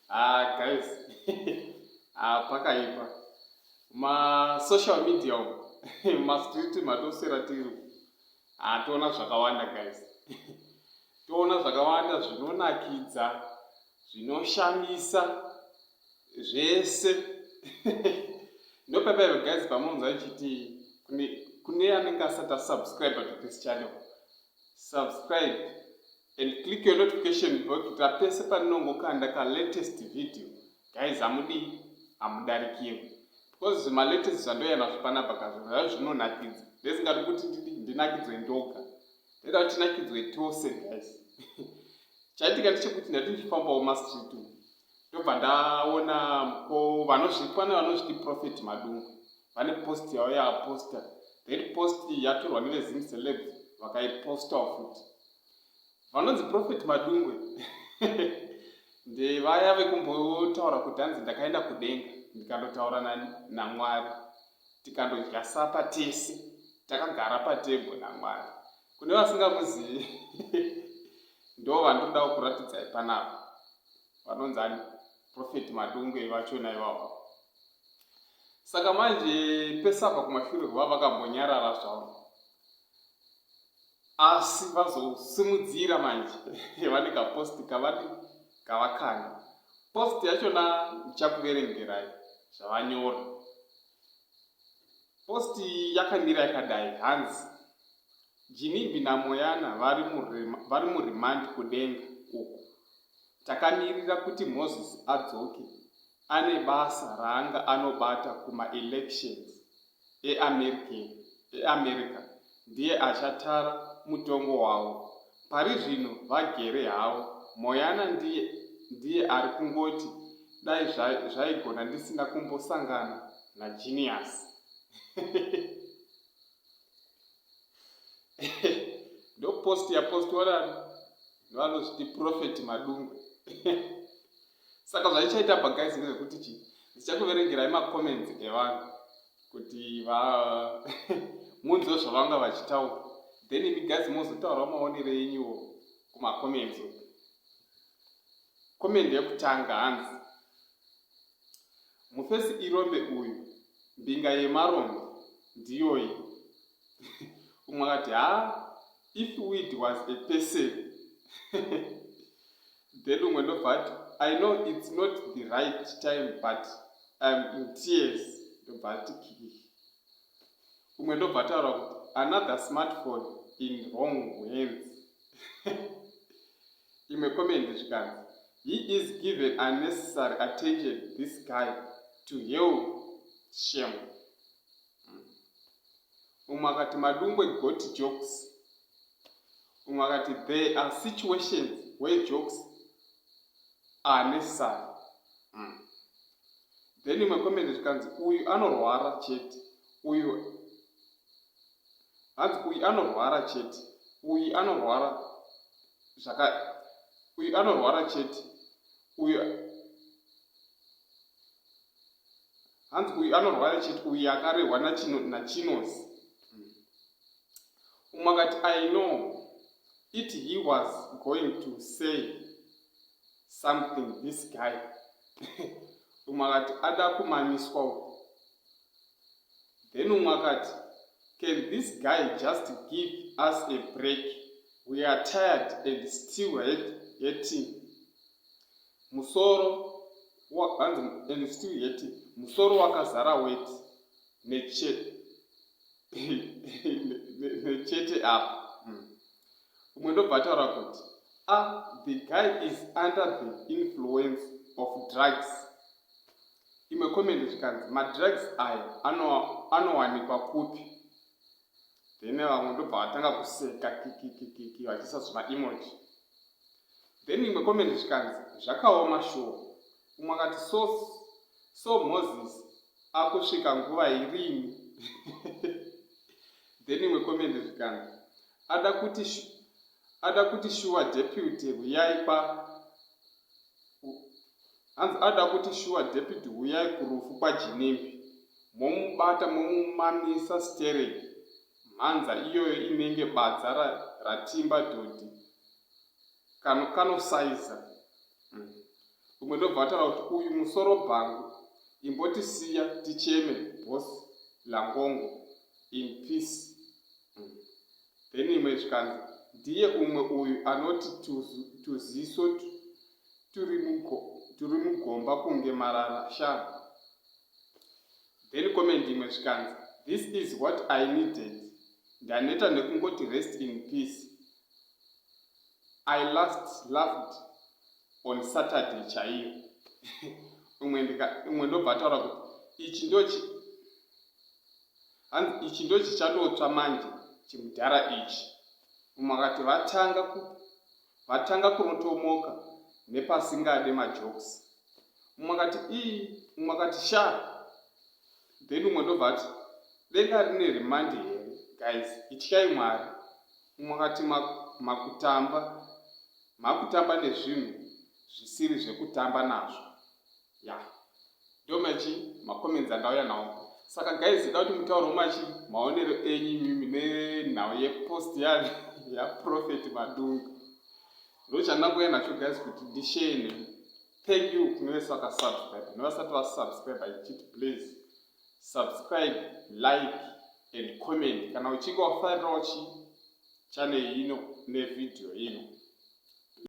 Ah, guys, pakaipa social media street matosera tiri toona zvakawanda guys. Toona zvakawanda zvinonakidza, zvinoshamisa zvese. Ndopepa guys pamunonzwa chiti kune anenge asati subscribe to this channel, subscribe and click your notification bell kuti pese paninongokanda ka latest video guys amudarikirwi, because my latest zvandoyana zvipanapa kazvo zvinonakidza. Ndesingadi kuti ndinakidzwe ndoga, ndeda kuti tinakidzwe tose guys. Chaitika ndechekuti ndati ndichifambawo mastreet ndobva ndaona vanozviti Prophet Madungwe vane post yavo yaaposta. That post yatorwa nevezim celebs vakaipostawo futi. Vanonzi Prophet Madungwe ndevaya vekumbotaura kuti hanzi ndakaenda kudenga ndikandotaura naMwari, tikandodya sapa tese takagara patebho naMwari. Kune vasingamuzivi ndo vandodawo kuratidzai panapa, vanonzi Prophet Madungwe vachona ivavo. Saka manje pesapa kumashure kuva vakambonyarara zvavo, asi vazosimudzira manje vane kaposti kavakanda. Post yachona ndichakuverengerai zvavanyora. Posti yakamira yakadai, hanzi Ginimbi naMoana vari muremand kudenga uku. Takamirira kuti Moses adzoke, ane basa raanga anobata kuma-elections eAmerica. Ndiye achatara mutongo wavo. Pari zvino vagere havo. Moana ndiye ari kungoti dai zvaigona ndisina kumbosangana naGenius. Ndo post yapostiwa vanozviti Prophet Madungwe. Saka zvaichaita guys ndezvekuti ndichakuverengerai macomments evanhu kuti munzwe zvavanga vachitaura, then imi guys mozotaura maonero enyuwo kumacomments. Comment yekutanga hanzi mufesi irombe uyu mbinga yemarombe ndiyoyi. Umwe akati if weed was a person. Then umwe ndobva ati I know it's not the right time but I'm in tears. Ndobva ati kiki. Umwe ndobva ataura kuti another smartphone in wrong hands. Imwe comment zvikanzi he is given unnecessary attention, this guy, to hell shame. Umwe akati Madungwe got jokes. Umwe akati there are situations where jokes are necessary. Then imwe comment zvikanzi uyu anorwara chete. Uyu anorwara chete. Uyu anorwara chete. Uyu anorwara chete. Uyu akarehwa nachinosi. Umwe akati I know it, he was going to say something, this guy. Umwe akati ada kumamiswa. Then umwe akati can this guy just give us a break? We are tired and still hating. Musoro wakazara weti nechete apa. Umwe ndobva ataura kuti the guy is under the influence of drugs. Imwe comment zvikanzi madrugs aya anowanikwa kupi? Then vamwe ndobva vatanga kuseka kikikiki vachiisa zvima-emoji. Then imwe comment zvikanzi zvakaoma shuwa. Umwe akati so Moses akusvika nguva irini. Then imwe comment zvikanzi ada kuti shuwa deputy huyai kurufu kwaGinimbi momubata momumamisa steering mhanza iyoyo inenge badza ratimba dhodhi kanosaiza. Umwe ndobva ataura kuti uyu musoro bhangu imbotisiya ticheme bosi langongo in peace. Then imwe zvikanzi ndiye umwe uyu anoti tuziso turi mugomba kunge marara sharp. Then comment imwe zvikanzi this is what I needed. Ndaneta nekungoti rest in peace. I last laughed on Saturday chaiyo. Umwe ndobva ataura kuti ichi ndo chichandotsva manje chimudhara ichi. Umwe akati vatanga kunotomoka nepasingade majokes. Umwe akati sha. Then umwe ndobva ati denga rine remand here guys, ityai Mwari. Umwe akati makutamba nezvinhu zvisiri zvekutamba nazvo. Ndomachi makomenzi andauya nawo. Saka guys, ida kuti mutauro maonero enyu mimi nenhau yepost yaProfeti Madungwe. Ndochandauya nacho guys kuti ndishare nemi. Thank you kunevese vakasubscribe. Nevasati vasubscribe ichiti please subscribe, like and comment kana uchinge wafarirawo channel ino nevideo ino.